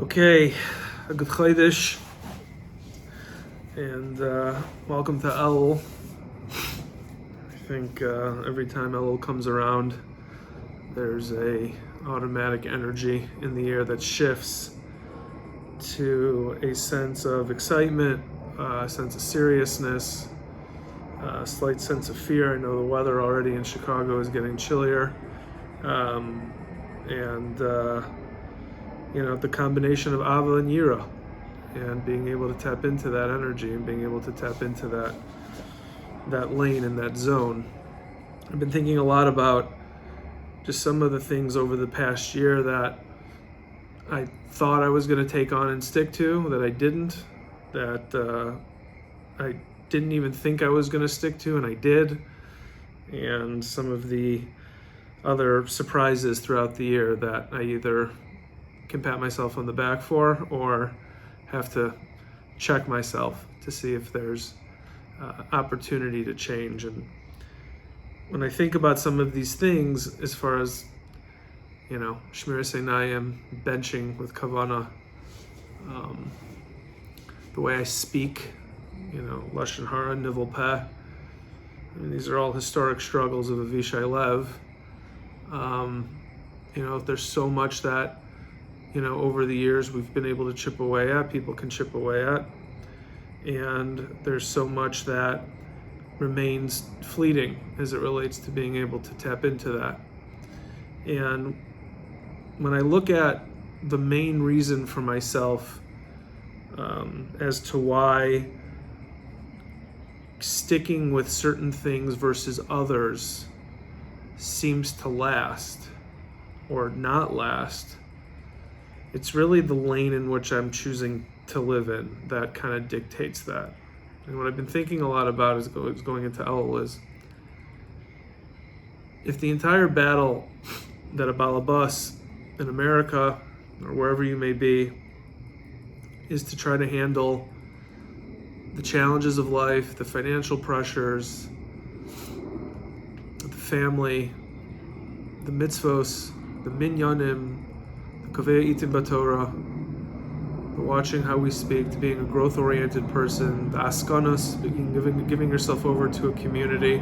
Okay, a good Chodesh, and welcome to Elul. I think every time Elul comes around, there's a automatic energy in the air that shifts to a sense of excitement, a sense of seriousness, a slight sense of fear. I know the weather already in Chicago is getting chillier, and the combination of Ava and Yira, and being able to tap into that energy and being able to tap into that lane and that zone. I've been thinking a lot about just some of the things over the past year that I thought I was going to take on and stick to, that I didn't, that I didn't even think I was going to stick to, and I did, and some of the other surprises throughout the year that I either can pat myself on the back for or have to check myself to see if there's opportunity to change. And when I think about some of these things, as far as Shmir Seinayim, benching with Kavana, the way I speak, Lashon Hara, Nivel Peh, these are all historic struggles of Avishai Lev. There's so much that over the years we've been able to chip away at, people can chip away at, and there's so much that remains fleeting as it relates to being able to tap into that. And when I look at the main reason for myself as to why sticking with certain things versus others seems to last or not last, it's really the lane in which I'm choosing to live in that kind of dictates that. And what I've been thinking a lot about is going into Elul is, if the entire battle that a balabas in America or wherever you may be is to try to handle the challenges of life, the financial pressures, the family, the mitzvos, the minyanim, the kaveh itim b'Torah, the watching how we speak, to being a growth-oriented person, the askanos, giving yourself over to a community,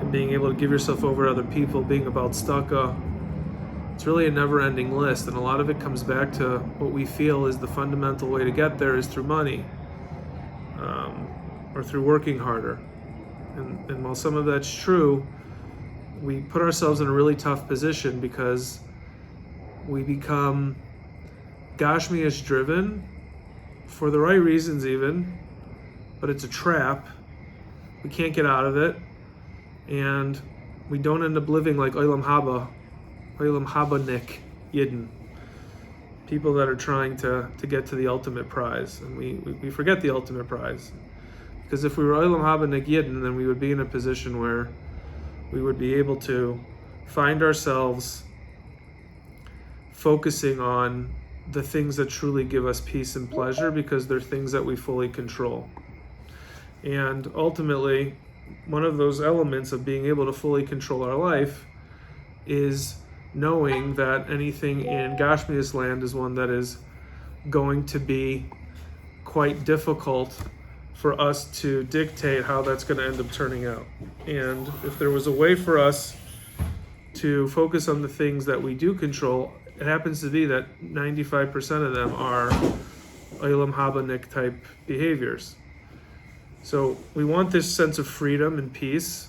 and being able to give yourself over to other people, being about tzedakah. It's really a never-ending list, and a lot of it comes back to what we feel is the fundamental way to get there is through money, or through working harder. And while some of that's true, we put ourselves in a really tough position because we become Gashmiish driven for the right reasons even, but it's a trap. We can't get out of it, and we don't end up living like Olam Habanik Yidden, people that are trying to get to the ultimate prize, and we forget the ultimate prize. Because if we were Olam Habanik Yidden, then we would be in a position where we would be able to find ourselves focusing on the things that truly give us peace and pleasure, because they're things that we fully control. And ultimately, one of those elements of being able to fully control our life is knowing that anything in Gashmias land is one that is going to be quite difficult for us to dictate how that's going to end up turning out. And if there was a way for us to focus on the things that we do control, it happens to be that 95% of them are Olam Habanik type behaviors. So we want this sense of freedom and peace,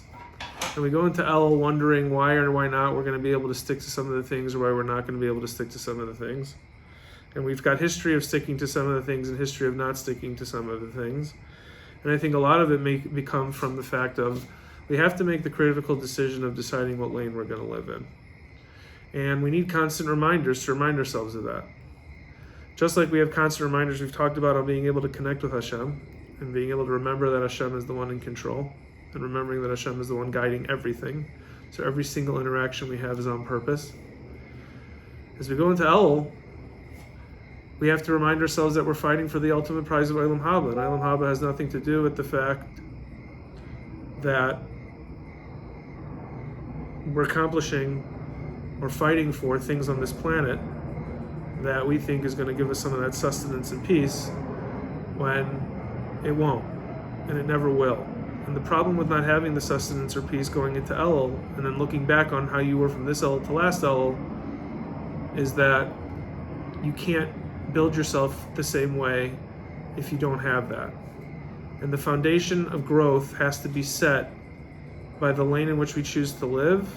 and we go into Elul wondering why or why not we're going to be able to stick to some of the things, or why we're not going to be able to stick to some of the things. And we've got history of sticking to some of the things and history of not sticking to some of the things. And I think a lot of it may become from the fact of we have to make the critical decision of deciding what lane we're going to live in. And we need constant reminders to remind ourselves of that. Just like we have constant reminders we've talked about on being able to connect with Hashem, and being able to remember that Hashem is the one in control, and remembering that Hashem is the one guiding everything. So every single interaction we have is on purpose. As we go into Elul, we have to remind ourselves that we're fighting for the ultimate prize of Olam Haba. And Olam Haba has nothing to do with the fact that we're accomplishing or fighting for things on this planet that we think is going to give us some of that sustenance and peace when it won't, and it never will. And the problem with not having the sustenance or peace going into Elul, and then looking back on how you were from this Elul to last Elul, is that you can't build yourself the same way if you don't have that. And the foundation of growth has to be set by the lane in which we choose to live,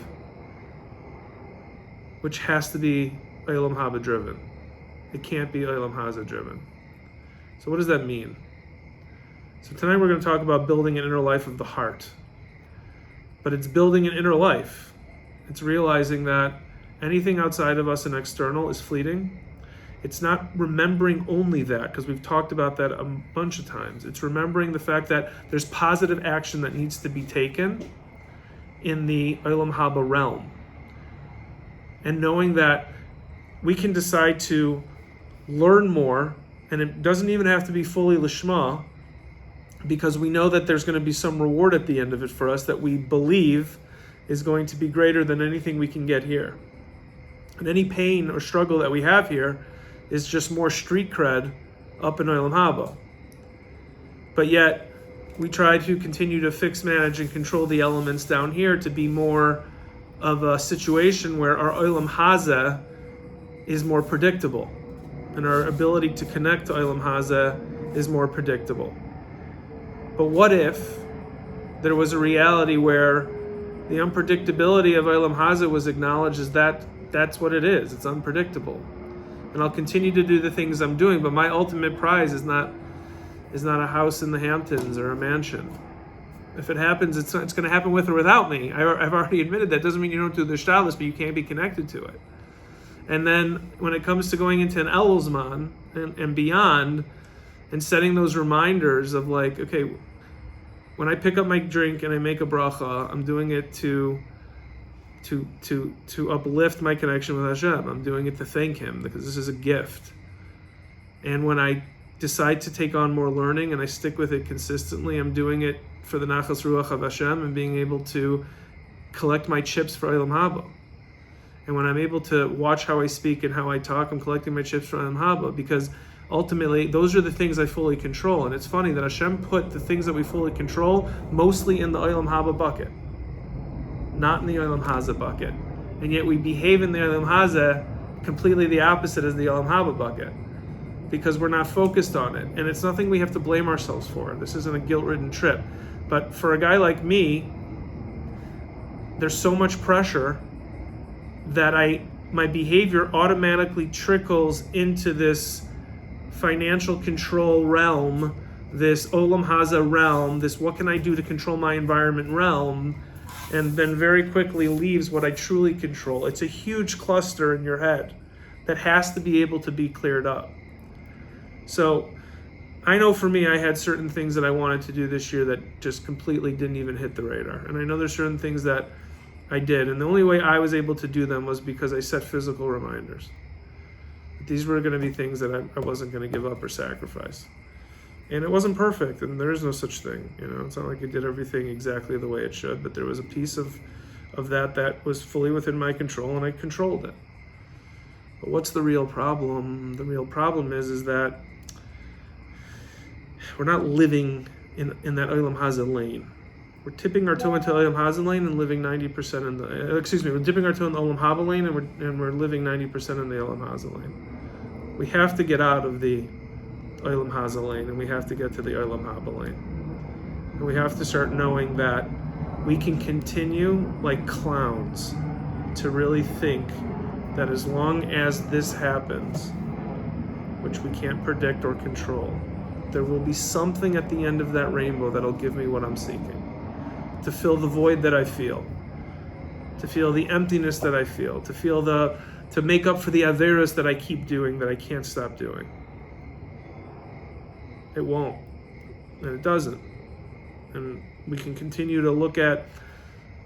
which has to be Olam Haba driven. It can't be Olam Haza driven. So what does that mean? So tonight we're going to talk about building an inner life of the heart. But it's building an inner life. It's realizing that anything outside of us and external is fleeting. It's not remembering only that, because we've talked about that a bunch of times. It's remembering the fact that there's positive action that needs to be taken in the Olam Haba realm. And knowing that we can decide to learn more, and it doesn't even have to be fully Lishma, because we know that there's going to be some reward at the end of it for us that we believe is going to be greater than anything we can get here. And any pain or struggle that we have here is just more street cred up in Olam Haba. But yet, we try to continue to fix, manage, and control the elements down here to be more of a situation where our Olam Haza is more predictable, and our ability to connect to Olam Haza is more predictable. But what if there was a reality where the unpredictability of Olam Haza was acknowledged as that's what it is. It's unpredictable. And I'll continue to do the things I'm doing, but my ultimate prize is not a house in the Hamptons or a mansion. If it happens, it's going to happen with or without me. I've already admitted that. Doesn't mean you don't do the shtalis, but you can't be connected to it. And then when it comes to going into an Elul Zman and beyond, and setting those reminders of like, okay, when I pick up my drink and I make a bracha, I'm doing it to uplift my connection with Hashem. I'm doing it to thank Him because this is a gift. And when I decide to take on more learning and I stick with it consistently, I'm doing it for the Nachas Ruach of Hashem and being able to collect my chips for Olam Haba. And when I'm able to watch how I speak and how I talk, I'm collecting my chips for Olam Haba, because ultimately those are the things I fully control. And it's funny that Hashem put the things that we fully control mostly in the Olam Haba bucket, not in the Olam Haza bucket. And yet we behave in the Olam Haza completely the opposite as the Olam Haba bucket, because we're not focused on it. And it's nothing we have to blame ourselves for. This isn't a guilt-ridden trip. But for a guy like me, there's so much pressure that my behavior automatically trickles into this financial control realm, this Olam Haza realm, this what can I do to control my environment realm, and then very quickly leaves what I truly control. It's a huge cluster in your head that has to be able to be cleared up. So I know for me, I had certain things that I wanted to do this year that just completely didn't even hit the radar. And I know there's certain things that I did. And the only way I was able to do them was because I set physical reminders. These were going to be things that I wasn't going to give up or sacrifice. And it wasn't perfect, and there is no such thing. It's not like I did everything exactly the way it should, but there was a piece of that was fully within my control, and I controlled it. But what's the real problem? The real problem is that we're not living in that Olam Haza lane. We're tipping our toe into Olam Haza lane and living 90% in the. We're dipping our toe in the Olam Haba lane and we're living 90% in the Olam Haza lane. We have to get out of the Olam Haza lane and we have to get to the Olam Haba lane. And we have to start knowing that we can continue like clowns to really think that as long as this happens, which we can't predict or control, there will be something at the end of that rainbow that'll give me what I'm seeking. To fill the void that I feel. To feel the emptiness that I feel. To make up for the averos that I keep doing that I can't stop doing. It won't. And it doesn't. And we can continue to look at,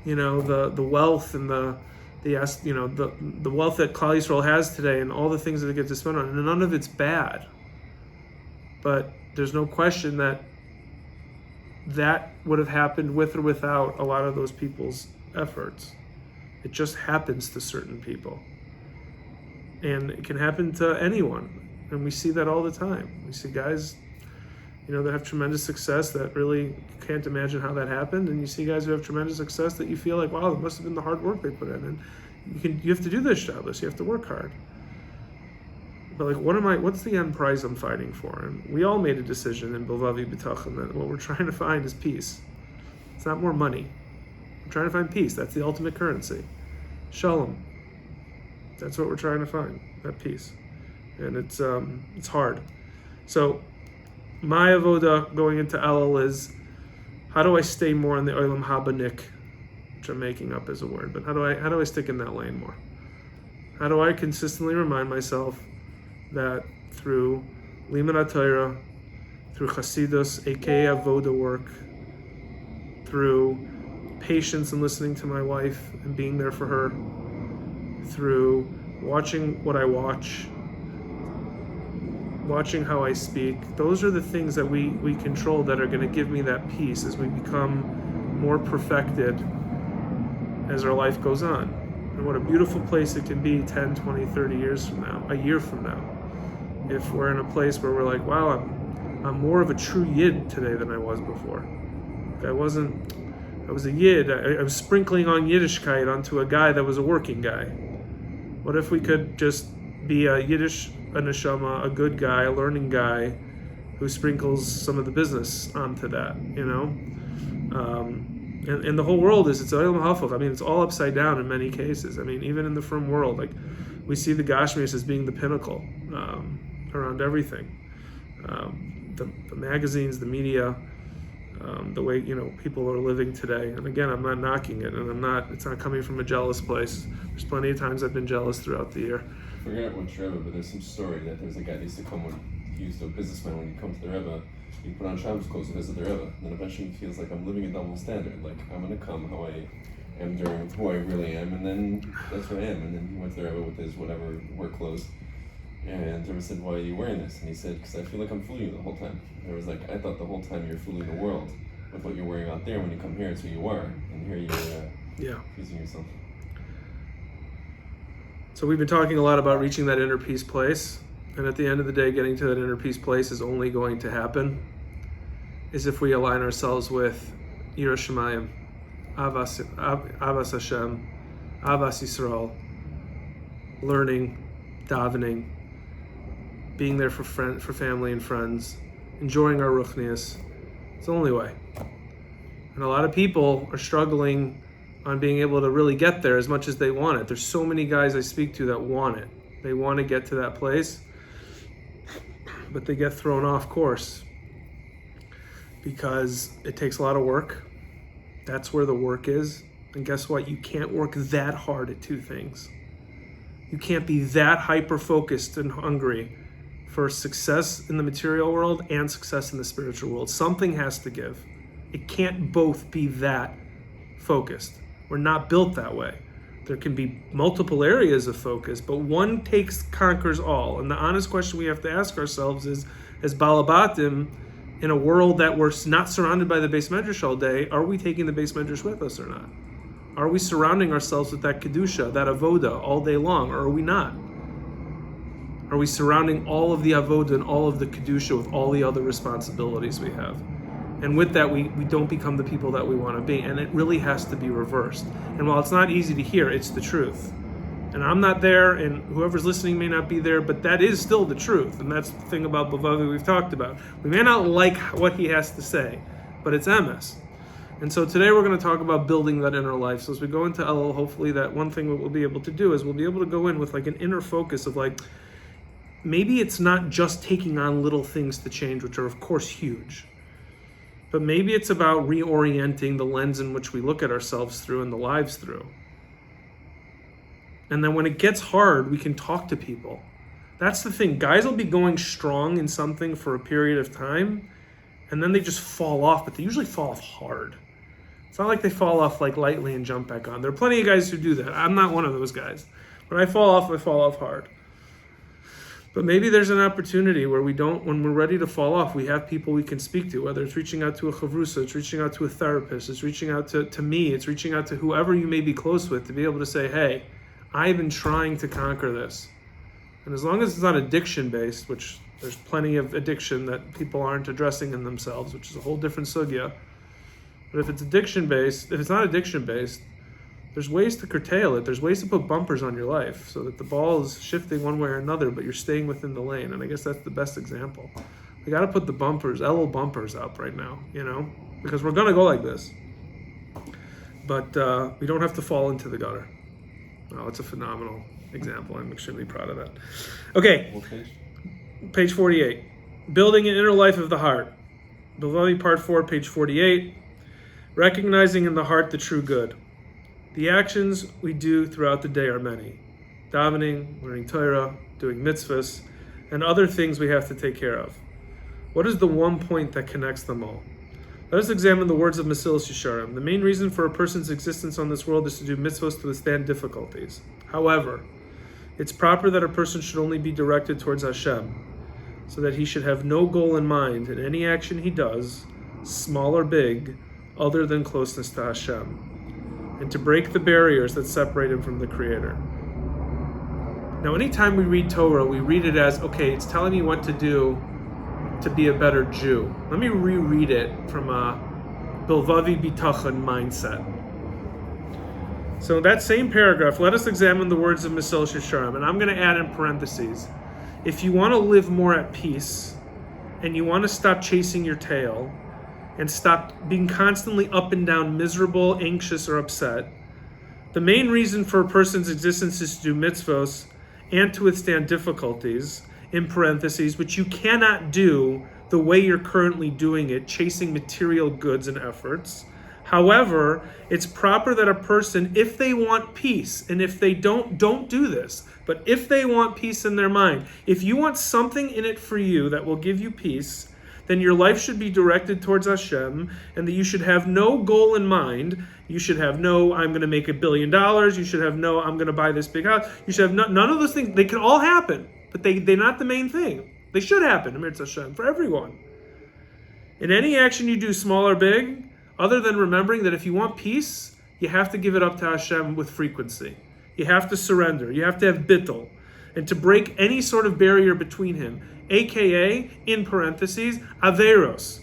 the wealth and the wealth that Klal Yisrael has today and all the things that they get to spend on. And none of it's bad. But there's no question that would have happened with or without a lot of those people's efforts. It just happens to certain people. And it can happen to anyone. And we see that all the time. We see guys, that have tremendous success that really can't imagine how that happened. And you see guys who have tremendous success that you feel like, wow, it must have been the hard work they put in. And you have to do this, Shabbos. You have to work hard. But what's the end prize I'm fighting for? And we all made a decision in Bilvavi Bitachon that what we're trying to find is peace. It's not more money. We're trying to find peace. That's the ultimate currency. Shalom. That's what we're trying to find, that peace. And it's hard. So my avoda going into Elul is, how do I stay more in the olam habanik, which I'm making up as a word, but how do I stick in that lane more? How do I consistently remind myself that through Limud Torah, through Chasidus, aka avoda work, through patience and listening to my wife and being there for her, through watching what I watch, watching how I speak, those are the things that we control that are going to give me that peace as we become more perfected as our life goes on. And what a beautiful place it can be 10, 20, 30 years from now, a year from now. If we're in a place where we're like, wow, I'm more of a true Yid today than I was before. I was a Yid. I was sprinkling on Yiddishkeit onto a guy that was a working guy. What if we could just be a Yiddish, a neshama, a good guy, a learning guy who sprinkles some of the business onto that, And the whole world it's olam hafuch. I mean, it's all upside down in many cases. I mean, even in the frum world, like we see the Gashmias as being the pinnacle around everything. The magazines, the media, the way people are living today. And again, I'm not knocking it, and it's not coming from a jealous place. There's plenty of times I've been jealous throughout the year. I forget which Rebbe, but there's some story that there's a guy that used to come he used to a businessman when he'd come to the Rebbe, he'd put on Shabbos clothes to visit the Rebbe. And then eventually he feels like I'm living a double standard. Like I'm gonna come how I am during who I really am, and then that's what I am. And then he went to the Rebbe with his whatever work clothes. And the Rebbe said, why are you wearing this? And he said, because I feel like I'm fooling you the whole time. And I was like, I thought the whole time you're fooling the world with what you're wearing out there. When you come here, it's who you are. And here you're using yourself. So we've been talking a lot about reaching that inner peace place. And at the end of the day, getting to that inner peace place is only going to happen is if we align ourselves with Yiras Shamayim, Avas Hashem, Avas Yisrael, learning, davening, being there for family and friends, enjoying our ruchnias. It's the only way. And a lot of people are struggling on being able to really get there as much as they want it. There's so many guys I speak to that want it. They want to get to that place, but they get thrown off course because it takes a lot of work. That's where the work is. And guess what? You can't work that hard at two things. You can't be that hyper-focused and hungry for success in the material world and success in the spiritual world. Something has to give. It can't both be that focused. We're not built that way. There can be multiple areas of focus, but one conquers all. And the honest question we have to ask ourselves is, as Balabatim, in a world that we're not surrounded by the Beis Medrash all day, are we taking the Beis Medrash with us or not? Are we surrounding ourselves with that Kedusha, that Avoda, all day long, or are we not? Are we surrounding all of the Avoda and all of the Kedusha with all the other responsibilities we have? And with that, we don't become the people that we want to be. And it really has to be reversed. And while it's not easy to hear, it's the truth. And I'm not there, and whoever's listening may not be there, but that is still the truth. And that's the thing about Bilvavi we've talked about. We may not like what he has to say, but it's emes. And so today we're going to talk about building that inner life. So as we go into Elul, hopefully that one thing we'll be able to do is we'll be able to go in with like an inner focus of like, maybe it's not just taking on little things to change, which are of course huge. But maybe it's about reorienting the lens in which we look at ourselves through and the lives through. And then when it gets hard, we can talk to people. That's the thing. Guys will be going strong in something for a period of time, and then they just fall off, but they usually fall off hard. It's not like they fall off like lightly and jump back on. There are plenty of guys who do that. I'm not one of those guys. When I fall off hard. But maybe there's an opportunity where when we're ready to fall off, we have people we can speak to, whether it's reaching out to a chavrusa, it's reaching out to a therapist, it's reaching out to me, it's reaching out to whoever you may be close with to be able to say, hey, I've been trying to conquer this. And as long as it's not addiction-based, which there's plenty of addiction that people aren't addressing in themselves, which is a whole different sugya. But if it's addiction-based, if it's not addiction-based, there's ways to curtail it. There's ways to put bumpers on your life so that the ball is shifting one way or another, but you're staying within the lane. And I guess that's the best example. We got to put the bumpers, LO bumpers up right now, because we're going to go like this. But we don't have to fall into the gutter. Oh, it's a phenomenal example. I'm extremely proud of that. Okay. What page? Page 48. Building an inner life of the heart. Bilvavi part 4, page 48. Recognizing in the heart the true good. The actions we do throughout the day are many. Davening, learning Torah, doing mitzvahs, and other things we have to take care of. What is the one point that connects them all? Let us examine the words of Mesilas Yesharim. The main reason for a person's existence on this world is to do mitzvahs to withstand difficulties. However, it's proper that a person should only be directed towards Hashem, so that he should have no goal in mind in any action he does, small or big, other than closeness to Hashem, and to break the barriers that separate him from the Creator. Now, anytime we read Torah, we read it as, okay, it's telling me what to do to be a better Jew. Let me reread it from a Bilvavi Bitachon mindset. So in that same paragraph, let us examine the words of Mesilas Yesharim, and I'm going to add in parentheses. If you want to live more at peace, and you want to stop chasing your tail, and stop being constantly up and down, miserable, anxious, or upset, the main reason for a person's existence is to do mitzvos and to withstand difficulties, in parentheses, which you cannot do the way you're currently doing it, chasing material goods and efforts. However, it's proper that a person, if they want peace, and if they don't do this, but if they want peace in their mind, if you want something in it for you that will give you peace, then your life should be directed towards Hashem, and that you should have no goal in mind. You should have no, I'm going to make $1 billion. You should have no, I'm going to buy this big house. You should have none of those things. They can all happen, but they're not the main thing. They should happen, Amir Hashem, for everyone. In any action you do, small or big, other than remembering that if you want peace, you have to give it up to Hashem with frequency. You have to surrender. You have to have bittul. And to break any sort of barrier between him, aka, in parentheses, averos,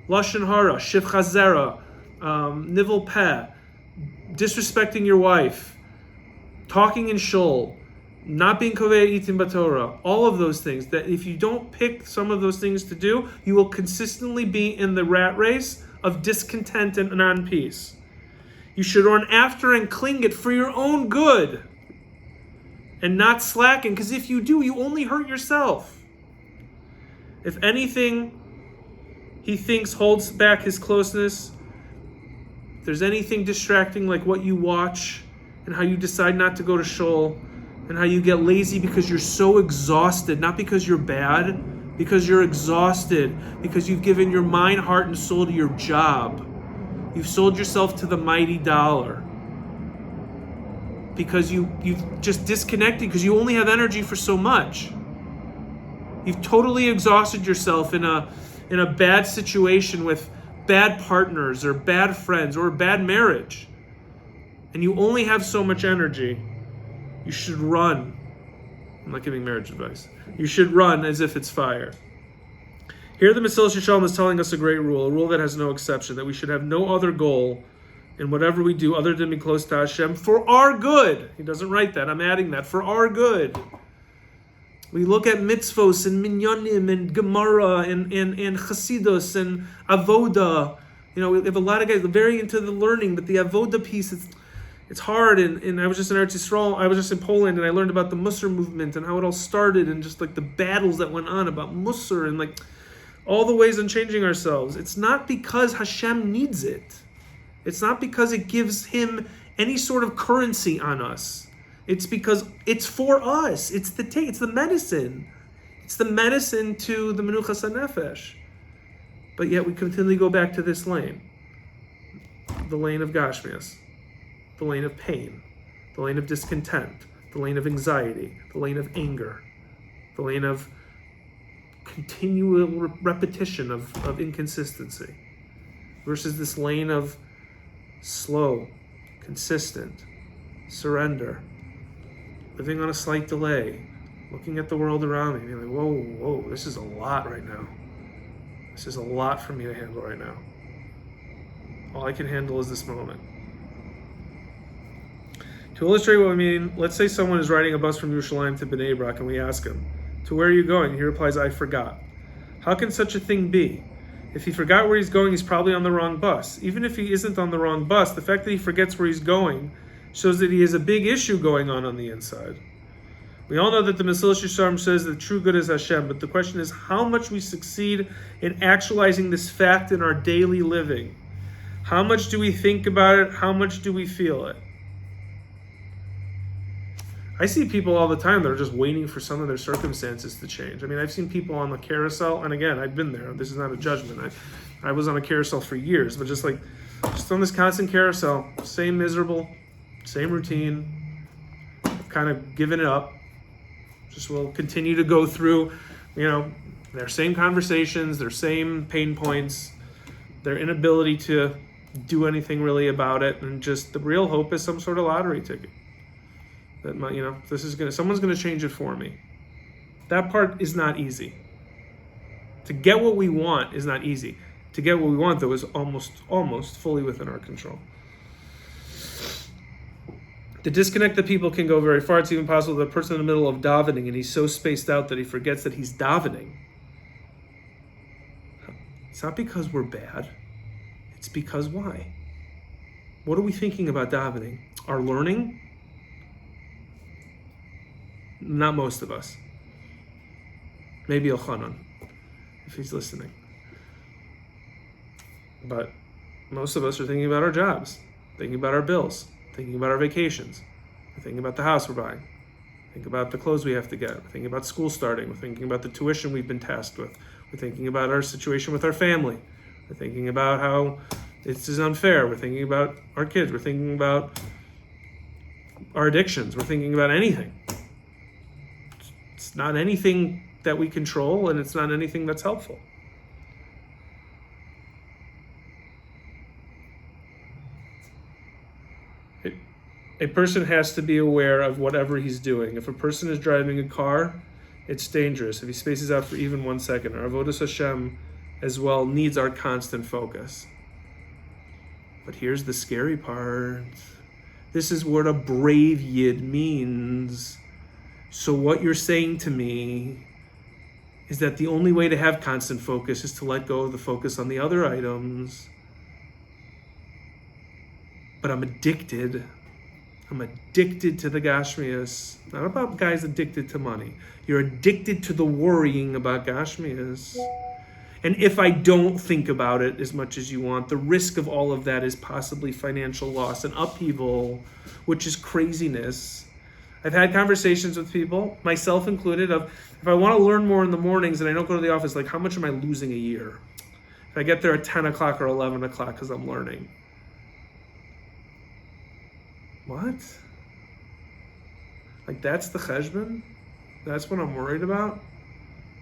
lashon hara, shivcha zera, nivel peh, disrespecting your wife, talking in shul, not being kovei itim b'Torah, all of those things, that if you don't pick some of those things to do, you will consistently be in the rat race of discontent and non-peace. You should run after and cling it for your own good and not slacken, because if you do, you only hurt yourself. If anything he thinks holds back his closeness, if there's anything distracting like what you watch and how you decide not to go to shul and how you get lazy because you're so exhausted, not because you're bad, because you're exhausted, because you've given your mind, heart, and soul to your job. You've sold yourself to the mighty dollar. Because you've just disconnected, because you only have energy for so much. You've totally exhausted yourself in a bad situation with bad partners or bad friends or a bad marriage. And you only have so much energy. You should run. I'm not giving marriage advice. You should run as if it's fire. Here the Mesilas Yesharim is telling us a great rule, a rule that has no exception, that we should have no other goal in whatever we do other than be close to Hashem for our good. He doesn't write that. I'm adding that. For our good. We look at mitzvos and minyanim and Gemara and Chasidus and Avoda. We have a lot of guys very into the learning, but the Avoda piece, it's hard. And I was just in Eretz Yisrael, I was just in Poland, and I learned about the Musar movement and how it all started and just like the battles that went on about Musar and like all the ways in changing ourselves. It's not because Hashem needs it. It's not because it gives him any sort of currency on us. It's because it's for us. It's the medicine. It's the medicine to the menuchas hanefesh. But yet we continually go back to this lane. The lane of gashmias. The lane of pain. The lane of discontent. The lane of anxiety. The lane of anger. The lane of continual repetition of inconsistency. Versus this lane of slow, consistent, surrender, living on a slight delay, looking at the world around me, being like, whoa, this is a lot right now. This is a lot for me to handle right now. All I can handle is this moment. To illustrate what we mean, let's say someone is riding a bus from Yerushalayim to Bnei Brak, and we ask him, to where are you going? He replies, I forgot. How can such a thing be? If he forgot where he's going, he's probably on the wrong bus. Even if he isn't on the wrong bus, the fact that he forgets where he's going shows that he has a big issue going on the inside. We all know that the Mesilas Yesharim says that true good is Hashem, but the question is how much we succeed in actualizing this fact in our daily living. How much do we think about it? How much do we feel it? I see people all the time that are just waiting for some of their circumstances to change. I mean, I've seen people on the carousel, and again, I've been there. This is not a judgment. I was on a carousel for years, but just on this constant carousel, same miserable, same routine, kind of giving it up. Just will continue to go through, their same conversations, their same pain points, their inability to do anything really about it, and just the real hope is some sort of lottery ticket. That someone's gonna change it for me. That part is not easy. To get what we want is not easy. To get what we want, though, is almost fully within our control. To disconnect the people can go very far. It's even possible that a person in the middle of davening and he's so spaced out that he forgets that he's davening. It's not because we're bad. It's because why? What are we thinking about davening? Our learning? Not most of us. Maybe Elchanan, if he's listening. But most of us are thinking about our jobs, thinking about our bills, thinking about our vacations. We're thinking about the house we're buying. Think about the clothes we have to get. We're thinking about school starting. We're thinking about the tuition we've been tasked with. We're thinking about our situation with our family. We're thinking about how this is unfair. We're thinking about our kids. We're thinking about our addictions. We're thinking about anything. It's not anything that we control, and it's not anything that's helpful. A person has to be aware of whatever he's doing. If a person is driving a car, it's dangerous. If he spaces out for even 1 second, our avodas Hashem as well needs our constant focus. But here's the scary part. This is what a brave yid means. So what you're saying to me is that the only way to have constant focus is to let go of the focus on the other items. But I'm addicted. I'm addicted to the Gashmias. Not about guys addicted to money. You're addicted to the worrying about Gashmias. And if I don't think about it as much as you want, the risk of all of that is possibly financial loss and upheaval, which is craziness. I've had conversations with people, myself included, of if I want to learn more in the mornings and I don't go to the office, like how much am I losing a year? If I get there at 10 o'clock or 11 o'clock because I'm learning. What? Like that's the cheshbon? That's what I'm worried about?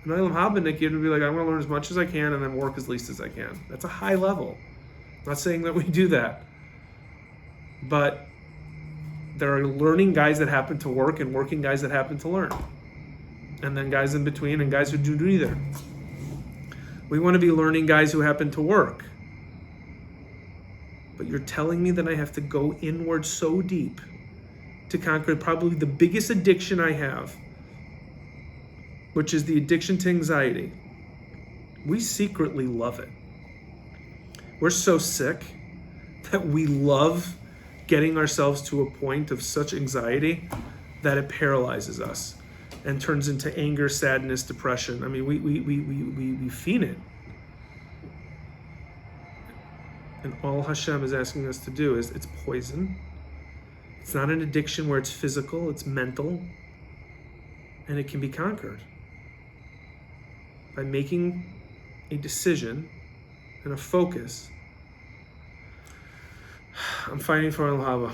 And Olam Haba Nikki would be like, I'm going to learn as much as I can and then work as least as I can. That's a high level. I'm not saying that we do that. But there are learning guys that happen to work and working guys that happen to learn. And then guys in between and guys who do neither. We want to be learning guys who happen to work. But you're telling me that I have to go inward so deep to conquer probably the biggest addiction I have, which is the addiction to anxiety. We secretly love it. We're so sick that we love getting ourselves to a point of such anxiety that it paralyzes us and turns into anger, sadness, depression. I mean, we feed it. And all Hashem is asking us to do is, it's poison. It's not an addiction where it's physical, it's mental. And it can be conquered by making a decision and a focus. I'm fighting for Olam Haba.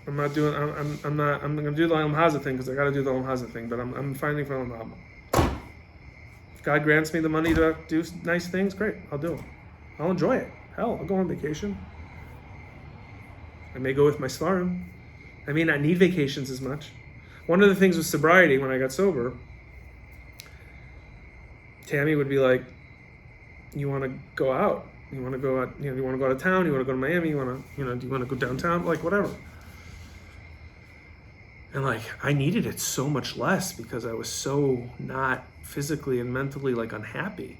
I'm gonna do the Olam Haza thing because I gotta do the Olam Haza thing, but I'm fighting for Olam Haba. If God grants me the money to do nice things, great, I'll do it. I'll enjoy it. Hell, I'll go on vacation. I may go with my svarim. I may not need vacations as much. One of the things with sobriety, when I got sober, Tammy would be like, you want to go out? You want to go out? You want to go out of town? You want to go to Miami? Do you want to go downtown? Like, whatever. And like, I needed it so much less because I was so not physically and mentally like unhappy.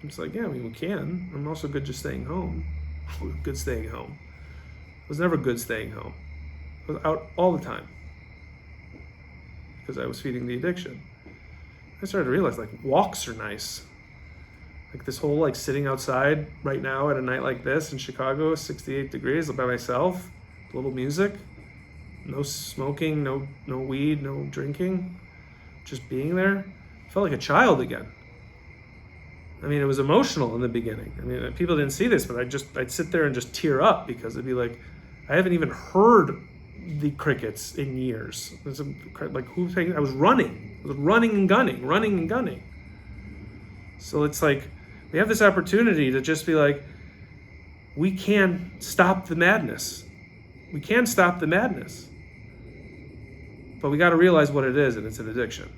It's like, yeah, I mean, we can. I'm also good just staying home. Good staying home. I was never good staying home. I was out all the time because I was feeding the addiction. I started to realize like walks are nice. Like this whole like sitting outside right now at a night like this in Chicago, 68 degrees by myself, a little music, no smoking, no weed, no drinking, just being there. I felt like a child again. I mean, it was emotional in the beginning. I mean, people didn't see this, but I'd sit there and just tear up because it'd be like, I haven't even heard the crickets in years. Like I was running and gunning. So it's like, we have this opportunity to just be like, we can stop the madness. We can stop the madness. But we got to realize what it is, and it's an addiction.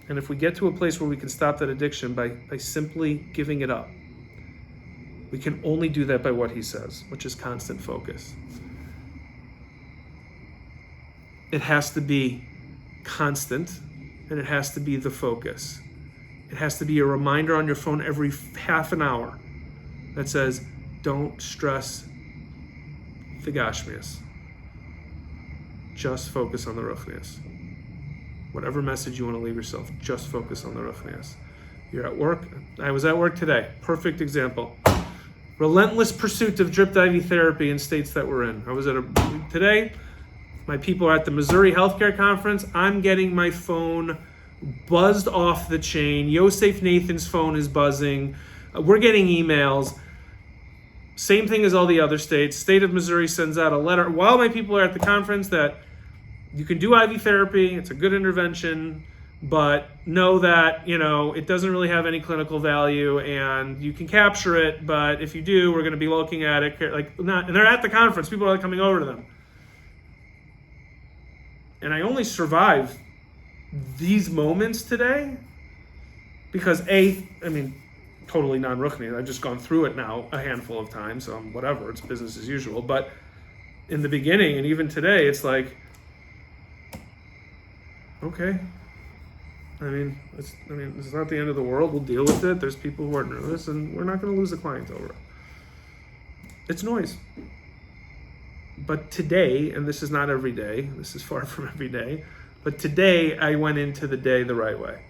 And if we get to a place where we can stop that addiction by simply giving it up, we can only do that by what he says, which is constant focus. It has to be constant, and it has to be the focus. It has to be a reminder on your phone every half an hour that says, don't stress the Gashmias. Just focus on the Ruchnias. Whatever message you want to leave yourself, just focus on the Ruchnias. You're at work. I was at work today. Perfect example. Relentless pursuit of drip IV therapy in states that we're in. I was today, my people are at the Missouri Healthcare Conference. I'm getting my phone buzzed off the chain. Yosef Nathan's phone is buzzing. We're getting emails. Same thing as all the other states. State of Missouri sends out a letter while my people are at the conference that you can do IV therapy. It's a good intervention, but know that, it doesn't really have any clinical value and you can capture it. But if you do, we're going to be looking at it and they're at the conference. People are coming over to them. And I only survived these moments today because totally non-Ruchni. I've just gone through it now a handful of times, so whatever, it's business as usual. But in the beginning and even today, it's like, okay. It's not the end of the world. We'll deal with it. There's people who are nervous, and we're not going to lose a client over it. It's noise. But today, and this is not every day, this is far from every day, but today I went into the day the right way.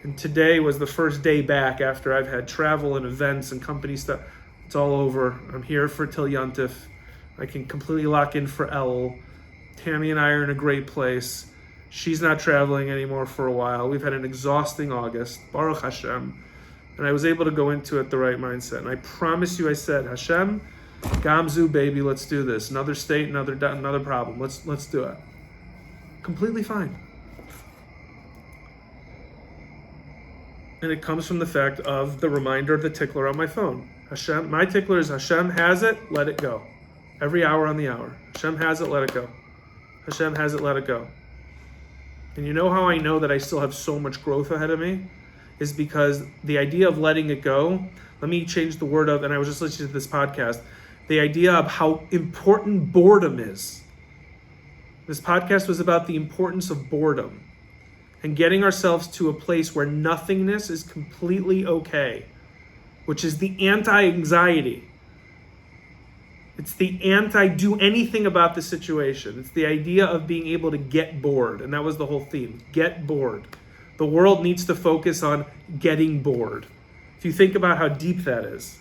And today was the first day back after I've had travel and events and company stuff. It's all over. I'm here for Til Yontif. I can completely lock in for Elul. Tammy and I are in a great place. She's not traveling anymore for a while. We've had an exhausting August, Baruch Hashem. And I was able to go into it the right mindset. And I promise you, I said, Hashem, Gamzu, baby, let's do this. Another state, another problem. Let's do it. Completely fine. And it comes from the fact of the reminder of the tickler on my phone. Hashem, my tickler is Hashem has it, let it go. Every hour on the hour. Hashem has it, let it go. Hashem has it, let it go. And you know how I know that I still have so much growth ahead of me? Is because the idea of letting it go, let me change the word of, and I was just listening to this podcast, the idea of how important boredom is. This podcast was about the importance of boredom and getting ourselves to a place where nothingness is completely okay, which is the anti-anxiety. It's the anti-do anything about the situation. It's the idea of being able to get bored. And that was the whole theme. Get bored. The world needs to focus on getting bored. If you think about how deep that is.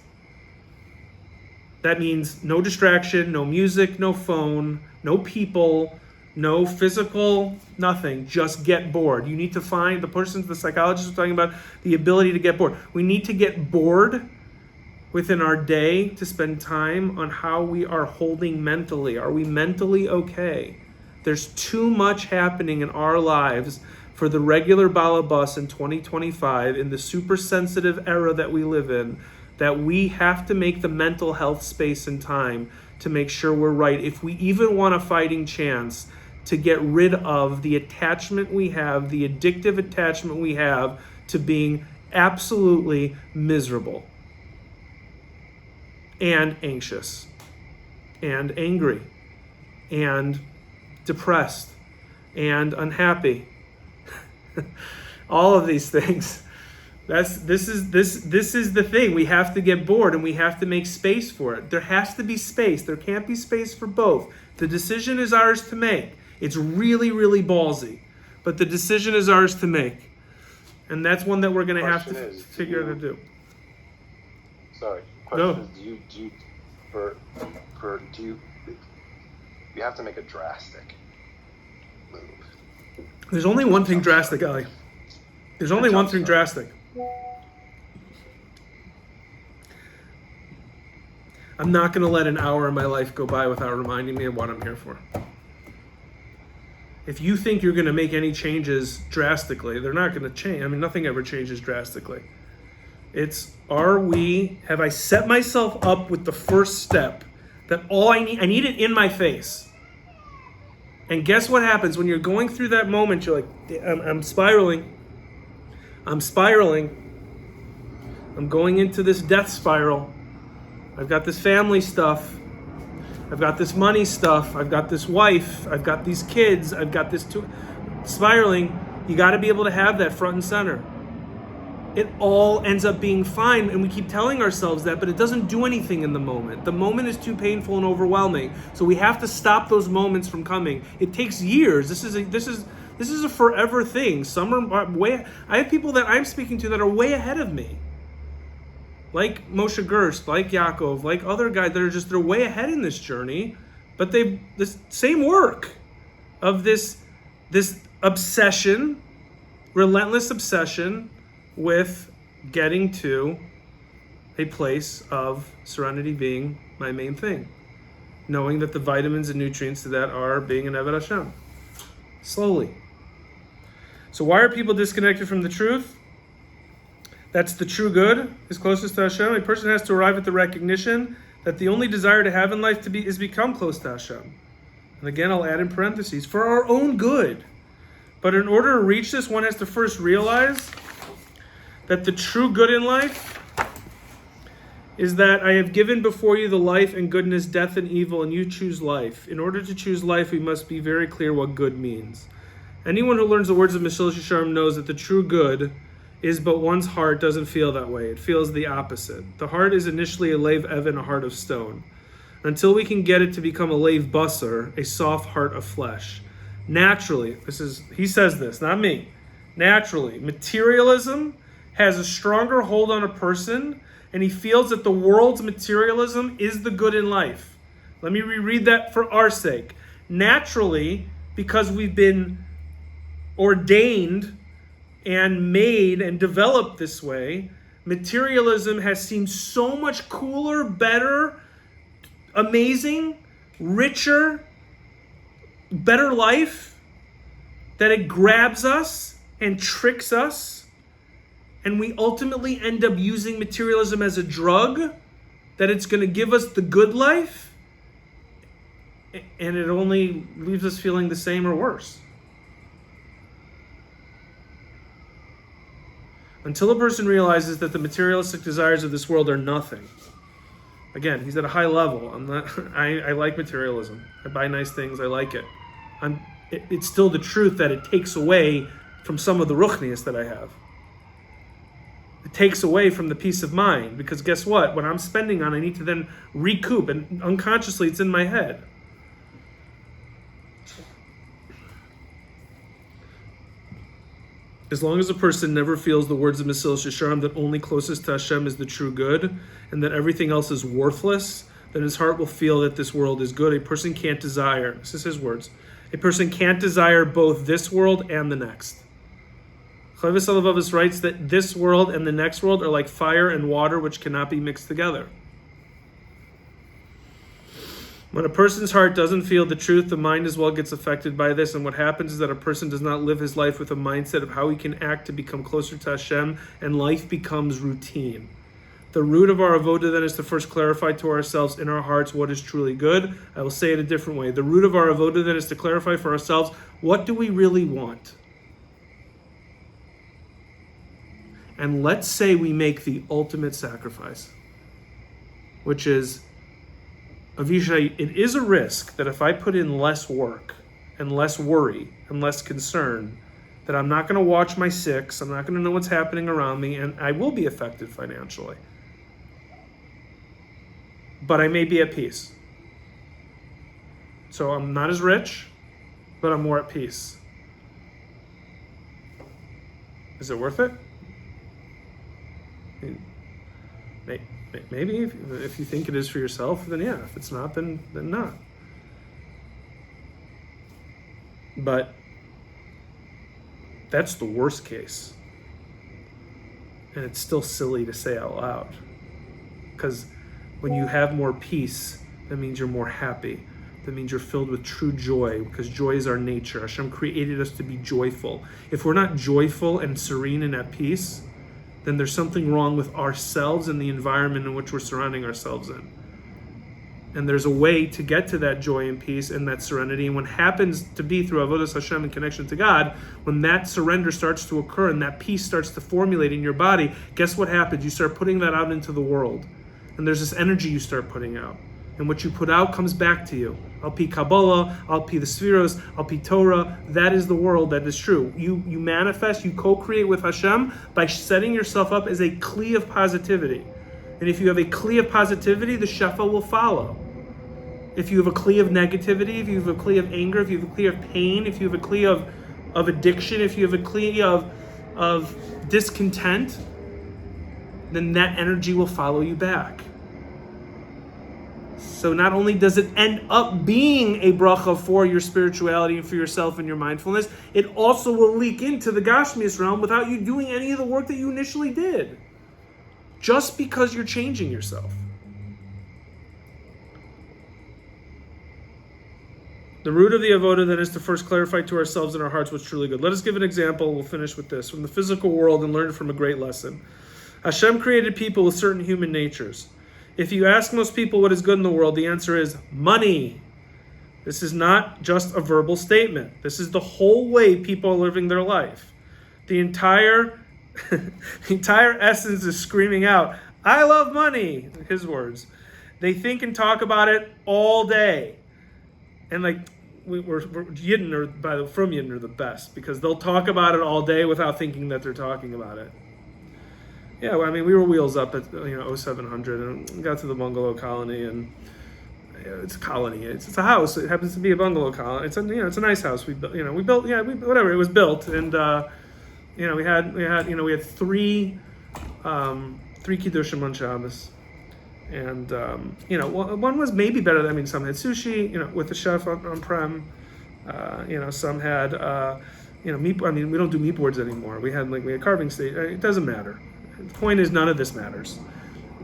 That means no distraction, no music, no phone, no people, no physical, nothing. Just get bored. You need to find, the psychologist was talking about the ability to get bored. We need to get bored within our day to spend time on how we are holding mentally. Are we mentally okay? There's too much happening in our lives for the regular balabas in 2025, in the super sensitive era that we live in, that we have to make the mental health space and time to make sure we're right. If we even want a fighting chance to get rid of the attachment we have, the addictive attachment we have to being absolutely miserable and anxious and angry and depressed and unhappy. All of these things. This is the thing. We have to get bored and we have to make space for it. There has to be space. There can't be space for both. The decision is ours to make. It's really, really ballsy, but the decision is ours to make. And that's one that we're going to have to figure out how to do. Sorry. No. Question is, you have to make a drastic move. There's only one thing drastic, Ali. There's only one thing drastic. I'm not going to let an hour of my life go by without reminding me of what I'm here for. If you think you're going to make any changes drastically, they're not going to change. I mean, nothing ever changes drastically. It's, have I set myself up with the first step that all I need it in my face. And guess what happens when you're going through that moment? You're like, I'm spiraling. I'm going into this death spiral. I've got this family stuff. I've got this money stuff. I've got this wife. I've got these kids. I've got this spiraling. You got to be able to have that front and center. It all ends up being fine, and we keep telling ourselves that, but it doesn't do anything in the moment. The moment is too painful and overwhelming, so we have to stop those moments from coming. It takes years. This is a forever thing. Some are way. I have people that I'm speaking to that are way ahead of me, like Moshe Gerst, like Yaakov, like other guys that are they're way ahead in this journey, but they've this same work of this obsession, relentless obsession with getting to a place of serenity being my main thing. Knowing that the vitamins and nutrients to that are being an Eved Hashem. Slowly. So why are people disconnected from the truth? That's the true good, is closest to Hashem. A person has to arrive at the recognition that the only desire to have in life is become close to Hashem. And again, I'll add in parentheses, for our own good. But in order to reach this, one has to first realize that the true good in life is that I have given before you the life and goodness, death and evil, and you choose life. In order to choose life, we must be very clear what good means. Anyone who learns the words of Mesilas Yesharim knows that the true good is, but one's heart doesn't feel that way. It feels the opposite. The heart is initially a leiv even, a heart of stone, until we can get it to become a leiv basar, a soft heart of flesh. Naturally, he says this, not me. Naturally, materialism has a stronger hold on a person, and he feels that the world's materialism is the good in life. Let me reread that for our sake. Naturally, because we've been ordained and made and developed this way, materialism has seemed so much cooler, better, amazing, richer, better life, that it grabs us and tricks us. And we ultimately end up using materialism as a drug, that it's going to give us the good life, and it only leaves us feeling the same or worse. Until a person realizes that the materialistic desires of this world are nothing. Again, he's at a high level. I like materialism. I buy nice things. I like it. It's still the truth that it takes away from some of the ruchnius that I have. It takes away from the peace of mind, because guess what? When I'm spending on, I need to then recoup, and unconsciously it's in my head. As long as a person never feels the words of Mesilas Yesharim that only closest to Hashem is the true good, and that everything else is worthless, then his heart will feel that this world is good. A person can't desire, this is his words, a person can't desire both this world and the next. Chavis Alavavas writes that this world and the next world are like fire and water, which cannot be mixed together. When a person's heart doesn't feel the truth, the mind as well gets affected by this, and what happens is that a person does not live his life with a mindset of how he can act to become closer to Hashem, and life becomes routine. The root of our avoda then is to first clarify to ourselves in our hearts what is truly good. I will say it a different way. The root of our avoda then is to clarify for ourselves, what do we really want? And let's say we make the ultimate sacrifice, which is, Avishai, it is a risk that if I put in less work and less worry and less concern, that I'm not going to watch my six, I'm not going to know what's happening around me, and I will be affected financially. But I may be at peace. So I'm not as rich, but I'm more at peace. Is it worth it? Maybe if you think it is for yourself, then yeah. If it's not, then not. But that's the worst case. And it's still silly to say out loud. Because when you have more peace, that means you're more happy. That means you're filled with true joy, because joy is our nature. Hashem created us to be joyful. If we're not joyful and serene and at peace, then there's something wrong with ourselves and the environment in which we're surrounding ourselves in. And there's a way to get to that joy and peace and that serenity. And what happens to be through Avodas Hashem and connection to God, when that surrender starts to occur and that peace starts to formulate in your body, guess what happens? You start putting that out into the world. And there's this energy you start putting out. And what you put out comes back to you. Al pi Kabbalah, al pi the Sfiros, al pi Torah. That is the world that is true. You manifest, you co-create with Hashem by setting yourself up as a kli of positivity. And if you have a kli of positivity, the shefa will follow. If you have a kli of negativity, if you have a kli of anger, if you have a kli of pain, if you have a kli of addiction, if you have a kli of discontent, then that energy will follow you back. So not only does it end up being a bracha for your spirituality and for yourself and your mindfulness, it also will leak into the Gashmias realm without you doing any of the work that you initially did. Just because you're changing yourself. The root of the avoda then is to first clarify to ourselves in our hearts what's truly good. Let us give an example. We'll finish with this. From the physical world and learn from a great lesson. Hashem created people with certain human natures. If you ask most people what is good in the world, the answer is money. This is not just a verbal statement. This is the whole way people are living their life. The entire essence is screaming out, I love money, his words. They think and talk about it all day. And we're Yidden from Yidden are the best, because they'll talk about it all day without thinking that they're talking about it. Yeah, well, I mean, we were wheels up at 0700 and we got to the bungalow colony, and it's a colony. It's a house. It happens to be a bungalow colony. It's a nice house. We built. It was built, and we had three kiddushim on Shabbos, and one was maybe better than, some had sushi, with the chef on prem. Some had meat. I mean, we don't do meat boards anymore. We had carving stage. It doesn't matter. The point is, none of this matters.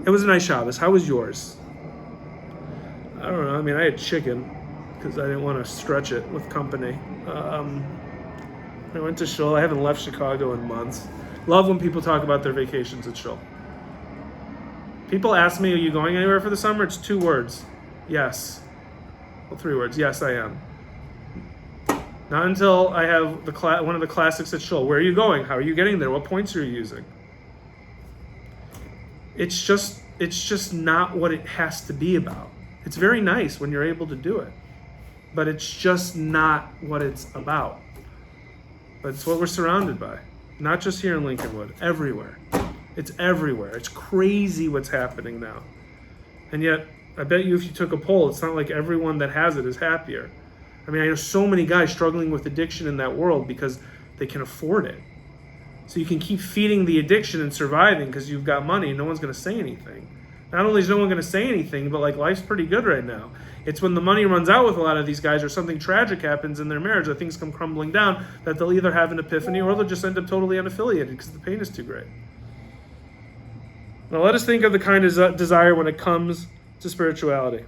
It was a nice Shabbos. How was yours? I don't know. I mean, I had chicken because I didn't want to stretch it with company. I went to Shul. I haven't left Chicago in months. Love when people talk about their vacations at Shul. People ask me, are you going anywhere for the summer? It's 2 words. Yes. Well, 3 words. Yes, I am. Not until I have one of the classics at Shul. Where are you going? How are you getting there? What points are you using? It's just not what it has to be about. It's very nice when you're able to do it, but it's just not what it's about. But it's what we're surrounded by, not just here in Lincolnwood, everywhere. It's everywhere. It's crazy what's happening now. And yet, I bet you if you took a poll, it's not like everyone that has it is happier. I mean, I know so many guys struggling with addiction in that world because they can afford it. So you can keep feeding the addiction and surviving because you've got money and no one's going to say anything. Not only is no one going to say anything, but life's pretty good right now. It's when the money runs out with a lot of these guys or something tragic happens in their marriage or things come crumbling down that they'll either have an epiphany or they'll just end up totally unaffiliated because the pain is too great. Now let us think of the kind of desire when it comes to spirituality.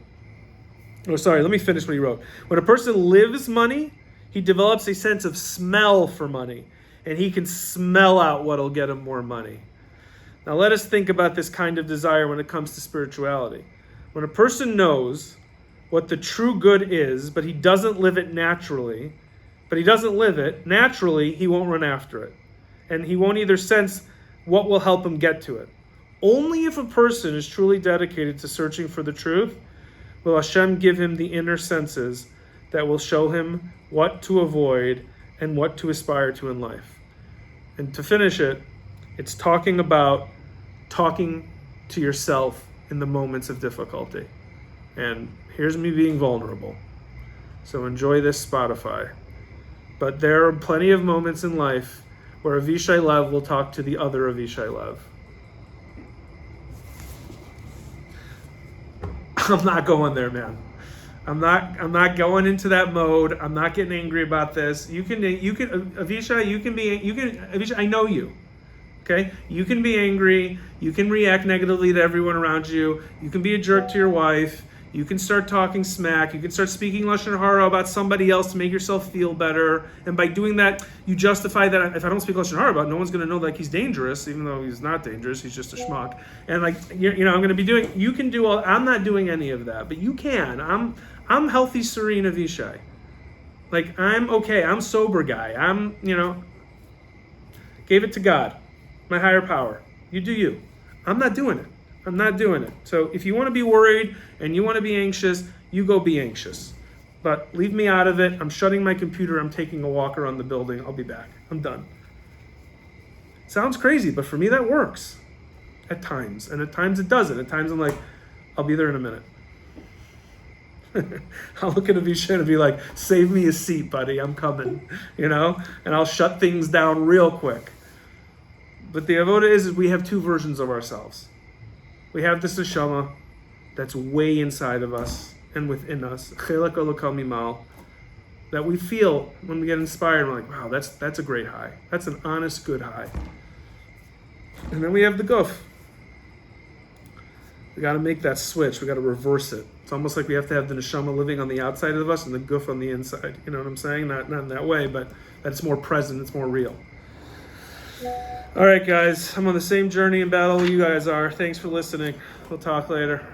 Let me finish what he wrote. When a person lives money, he develops a sense of smell for money, and he can smell out what'll get him more money. Now let us think about this kind of desire when it comes to spirituality. When a person knows what the true good is, but he doesn't live it naturally, he won't run after it. And he won't either sense what will help him get to it. Only if a person is truly dedicated to searching for the truth will Hashem give him the inner senses that will show him what to avoid and what to aspire to in life. And to finish it, it's talking to yourself in the moments of difficulty. And here's me being vulnerable. So enjoy this Spotify. But there are plenty of moments in life where Avishai Lev will talk to the other Avishai Lev. I'm not going there, man. I'm not going into that mode. I'm not getting angry about this. You can Avishai, Avishai, I know you. Okay? You can be angry. You can react negatively to everyone around you. You can be a jerk to your wife. You can start talking smack. You can start speaking Lashon Hara about somebody else to make yourself feel better. And by doing that, you justify that if I don't speak Lashon Hara about, no one's going to know like he's dangerous, even though he's not dangerous. He's just a schmuck. And like, I'm going to be doing, you can do all, I'm not doing any of that, but you can. I'm healthy, serene Avishai. Like, I'm okay. I'm sober guy. Gave it to God, my higher power. You do you. I'm not doing it. I'm not doing it. So if you want to be worried and you want to be anxious, you go be anxious. But leave me out of it. I'm shutting my computer. I'm taking a walk around the building. I'll be back. I'm done. Sounds crazy, but for me that works at times. And at times it doesn't. At times I'm like, I'll be there in a minute. I'll look at Avishai and be like, save me a seat, buddy. I'm coming. And I'll shut things down real quick. But the avoda is we have two versions of ourselves. We have this neshama that's way inside of us and within us, chelak olakal mimal, that we feel when we get inspired. We're like, wow, that's a great high. That's an honest, good high. And then we have the guf. We got to make that switch. We got to reverse it. It's almost like we have to have the neshama living on the outside of us and the guf on the inside. You know what I'm saying? Not in that way, but that it's more present. It's more real. All right, guys. I'm on the same journey and battle you guys are. Thanks for listening. We'll talk later.